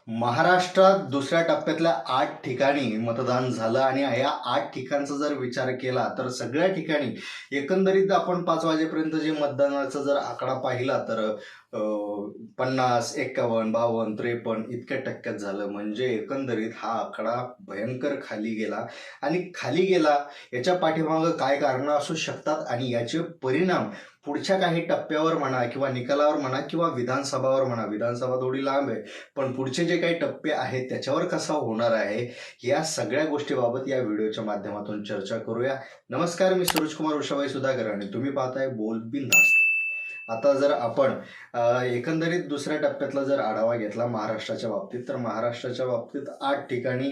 महाराष्ट्रात दुसऱ्या टप्प्यातल्या 8 ठिकाणी मतदान झालं आणि या 8 ठिकाणचा जर विचार केला तर सगळ्या ठिकाणी एकंदरीत आपण 5 वाजेपर्यंत जे मतदानाचा जर आकडा पाहिला तर 50, 51, 52, 53 इतक्या टक्क्यात झालं. म्हणजे एकंदरीत हा आकडा भयंकर खाली गेला आणि खाली गेला याच्या पाठीमागं काय कारणं असू शकतात आणि याचे परिणाम पुढच्या काही टप्प्यावर म्हणा किंवा निकालावर म्हणा किंवा विधानसभावर म्हणा. विधानसभा थोडी लांब आहे, पण पुढचे जे काही टप्पे आहेत त्याच्यावर कसा होणार आहे या सगळ्या गोष्टीबाबत या व्हिडिओच्या माध्यमातून चर्चा करूया. नमस्कार, मी सूरजकुमार उषाबाई सुधाकर आणि तुम्ही पाहताय बोल बिनधास्त. आता जर आपण एकंदरीत दुसऱ्या टप्प्यातला जर आढावा घेतला महाराष्ट्राच्या बाबतीत तर महाराष्ट्राच्या बाबतीत 8 ठिकाणी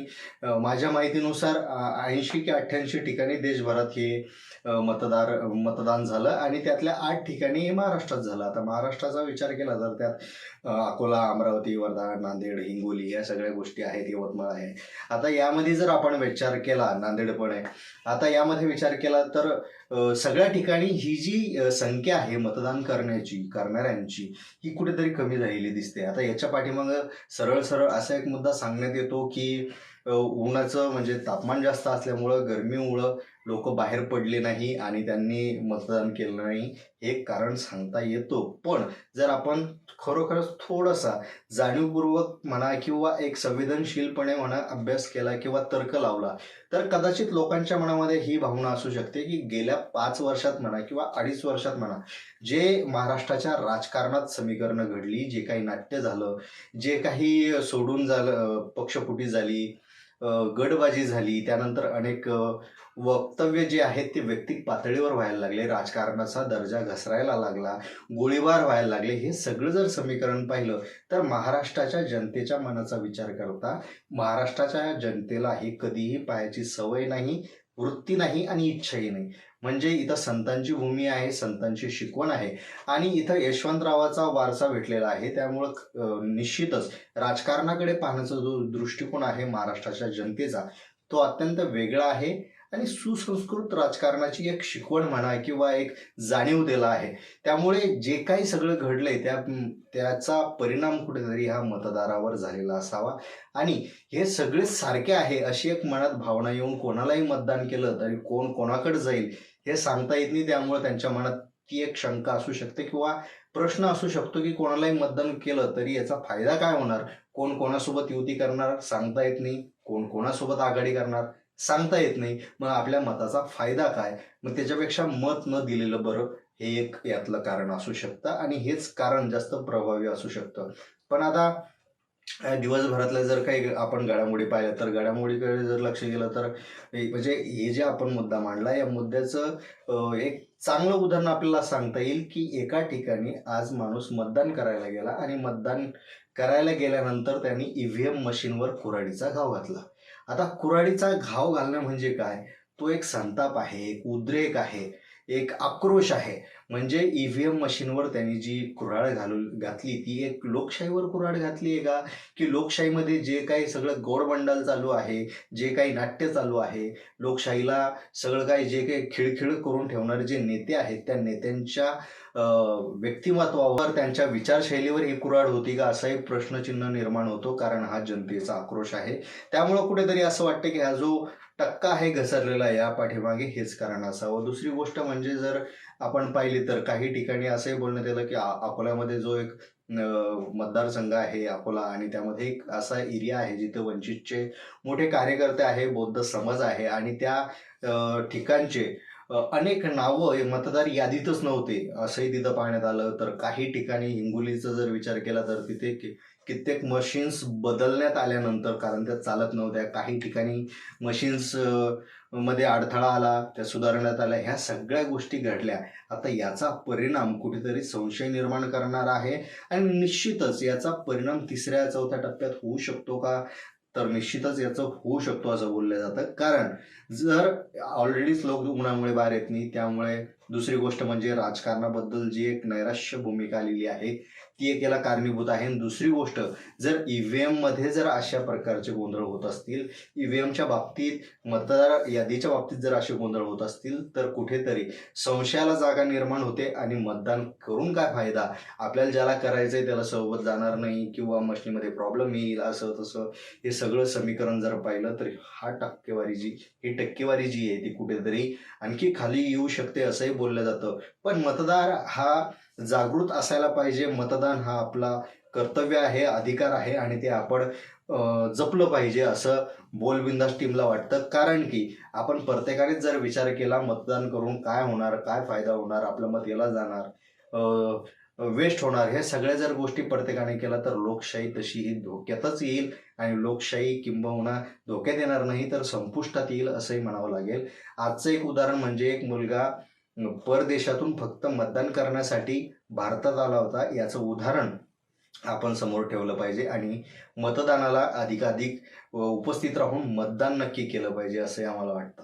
माझ्या माहितीनुसार 80 की 88 ठिकाणी देशभरात हे मतदान झालं आणि त्यातल्या 8 ठिकाणी हे महाराष्ट्रात झालं. आता महाराष्ट्राचा विचार केला तर त्यात अकोला, अमरावती, वर्धा, नांदेड, हिंगोली या सगळ्या गोष्टी आहेत, यवतमाळ आहे. आता यामध्ये जर आपण विचार केला, नांदेड पण आहे. आता यामध्ये विचार केला तर सगळ्या ठिकाणी ही जी संख्या आहे मतदान करणाऱ्यांची ही कुठेतरी कमी झालेली दिसते. आता याच्या पाठीमागं सरळ सरळ असा एक मुद्दा सांगण्यात येतो की उन्हाचं म्हणजे तापमान जास्त असल्यामुळं, गरमीमुळं लोक बाहेर पडले नाही आणि त्यांनी मतदान केलं नाही हे कारण सांगता येतो. पण जर आपण खरोखरच थोडासा जाणीवपूर्वक म्हणा किंवा एक संवेदनशीलपणे म्हणा अभ्यास केला किंवा तर्क लावला तर कदाचित लोकांच्या मनामध्ये ही भावना असू शकते की गेल्या 5 वर्षात म्हणा किंवा 2.5 वर्षात म्हणा जे महाराष्ट्राच्या राजकारणात समीकरणं घडली, जे काही नाट्य झालं, जे काही सोडून झालं, पक्षफुटी झाली, गटबाजी झाली, त्यानंतर अनेक वक्तव्य जे आहेत ते वैयक्तिक पातळीवर व्हायला लागले, राजकारणाचा दर्जा घसरायला लागला, गोळीबार व्हायला लागले. हे सगळं जर समीकरण पाहिलं तर महाराष्ट्राच्या जनतेच्या मनाचा विचार करता महाराष्ट्राच्या जनतेला हे कधीही पाहायची सवय नाही, वृत्ती नाही आणि इच्छाही नाही. म्हणजे इथं संतांची भूमी आहे, संतांची शिकवण आहे आणि इथं यशवंतरावाचा वारसा भेटलेला आहे. त्यामुळं निश्चितच राजकारणाकडे पाहण्याचा जो दृष्टिकोन आहे महाराष्ट्राच्या जनतेचा तो अत्यंत वेगळा आहे आणि सुसंस्कृत राजकारणाची एक शिकवण म्हणा किंवा एक जाणीव दिला आहे. त्यामुळे जे काही सगळं घडलंय त्याचा परिणाम कुठेतरी ह्या मतदारावर झालेला असावा आणि हे सगळे सारखे आहे अशी एक मनात भावना येऊन कोणालाही मतदान केलं तरी कोण कोणाकडे जाईल हे सांगता येत नाही. त्यामुळे त्यांच्या मनात ती एक शंका असू शकते किंवा प्रश्न असू शकतो की कोणालाही मतदान केलं तरी याचा फायदा काय होणार, कोण कोणासोबत युती करणार सांगता येत नाही, कोण कोणासोबत आघाडी करणार सांगता येत नाही. मग आपल्या मताचा फायदा काय, मग त्याच्यापेक्षा मत न दिलेलं बरं हे एक यातलं कारण असू शकतं आणि हेच कारण जास्त प्रभावी असू शकतं. पण आता दिवसभरातल्या जर काही आपण घडामोडी पाहिल्या तर घडामोडीकडे जर लक्ष गेलं तर म्हणजे हे जे आपण मुद्दा मांडला या मुद्द्याचं एक चांगलं उदाहरण आपल्याला सांगता येईल की एका ठिकाणी आज माणूस मतदान करायला गेला आणि मतदान करायला गेल्यानंतर त्यांनी ईव्हीएम मशीनवर कुऱ्हाडीचा घाव घातला. आता कुऱ्हाडीचा घाव घालणं म्हणजे काय, तो एक संताप आहे, एक उद्रेक आहे, एक आक्रोश आहे. म्हणजे ईव्हीएम मशीनवर त्यांनी जी कुऱ्हाड घातली ती एक लोकशाहीवर कुऱ्हाड घातली आहे का, की लोकशाहीमध्ये जे काही सगळं गोडबंडाल चालू आहे, जे काही नाट्य चालू आहे, लोकशाहीला सगळं काही जे काही खिळखिळ करून ठेवणारे जे नेते आहेत त्या नेत्यांच्या व्यक्तिमत्वावर, त्यांच्या विचारशैलीवर ही कुऱ्हाड होती का असा एक प्रश्नचिन्ह निर्माण होतो. कारण हा जनतेचा आक्रोश आहे. त्यामुळं कुठेतरी असं वाटतं की हा जो टक्का आहे घसरलेला या पाठीमागे हेच कारण असावं. दुसरी गोष्ट म्हणजे जर आपण पाहिली तर काही ठिकाणी असंही बोलण्यात येतं की अकोल्यामध्ये जो एक मतदारसंघ आहे अकोला आणि त्यामध्ये एक असा एरिया आहे जिथे वंचितचे मोठे कार्यकर्ते आहे, बौद्ध समाज आहे आणि त्या ठिकाणचे अनेक नावं मतदार यादीतच नव्हते असंही तिथं पाहण्यात आलं. तर काही ठिकाणी हिंगोलीचा जर विचार केला तर तिथे कित्येक मशीन्स बदलण्यात आल्यानंतर, कारण त्या चालत नव्हत्या, काही ठिकाणी मशीन्स मध्ये अडथळा आला, त्या सुधारण्यात आल्या, ह्या सगळ्या गोष्टी घडल्या. आता याचा परिणाम कुठेतरी संशय निर्माण करणार आहे आणि निश्चितच याचा परिणाम 3ऱ्या-4थ्या टप्प्यात होऊ शकतो का, तर निश्चितच याचं होऊ शकतो असं बोललं जातं. कारण जर ऑलरेडीच लोक उन्हामुळे बाहेर येत नाही, त्यामुळे दुसरी गोष्ट म्हणजे राजकारणाबद्दल जी एक नैराश्य भूमिका आलेली आहे ती एक याला कारणीभूत आहे. आणि दुसरी गोष्ट, जर ईव्हीएम मध्ये जर अशा प्रकारचे गोंधळ होत असतील, ईव्हीएमच्या बाबतीत, मतदार यादीच्या बाबतीत जर असे गोंधळ होत असतील, तर कुठेतरी संशयाला जागा निर्माण होते आणि मतदान करून काय फायदा, आपल्याला ज्याला करायचंय त्याला सोबत जाणार नाही किंवा मशिनीमध्ये प्रॉब्लेम येईल, असं तसं हे सगळं समीकरण जर पाहिलं तर ही टक्केवारी जी आहे ती कुठेतरी आणखी खाली येऊ शकते असंही बोललं जातं. पण मतदार हा जागृत असायला पाहिजे. मतदान हा आपला कर्तव्य आहे, अधिकार आहे आणि ते आपण जपलं पाहिजे असं बोलबिंदास टीमला वाटतं. कारण की आपण प्रत्येकानेच जर विचार केला मतदान करून काय होणार, काय फायदा होणार, आपलं मत याला जाणार, वेस्ट होणार, हे सगळ्या जर गोष्टी प्रत्येकाने केला तर लोकशाही तशीही धोक्यातच येईल आणि लोकशाही किंबहुना धोक्यात येणार नाही तर संपुष्टात येईल असंही म्हणावं लागेल. आजचं एक उदाहरण म्हणजे एक मुलगा परदेशातून फक्त मतदान करण्यासाठी भारतात आला होता. याचं उदाहरण आपण समोर ठेवलं पाहिजे आणि मतदानाला अधिकाधिक उपस्थित राहून मतदान नक्की केलं पाहिजे असंही आम्हाला वाटतं.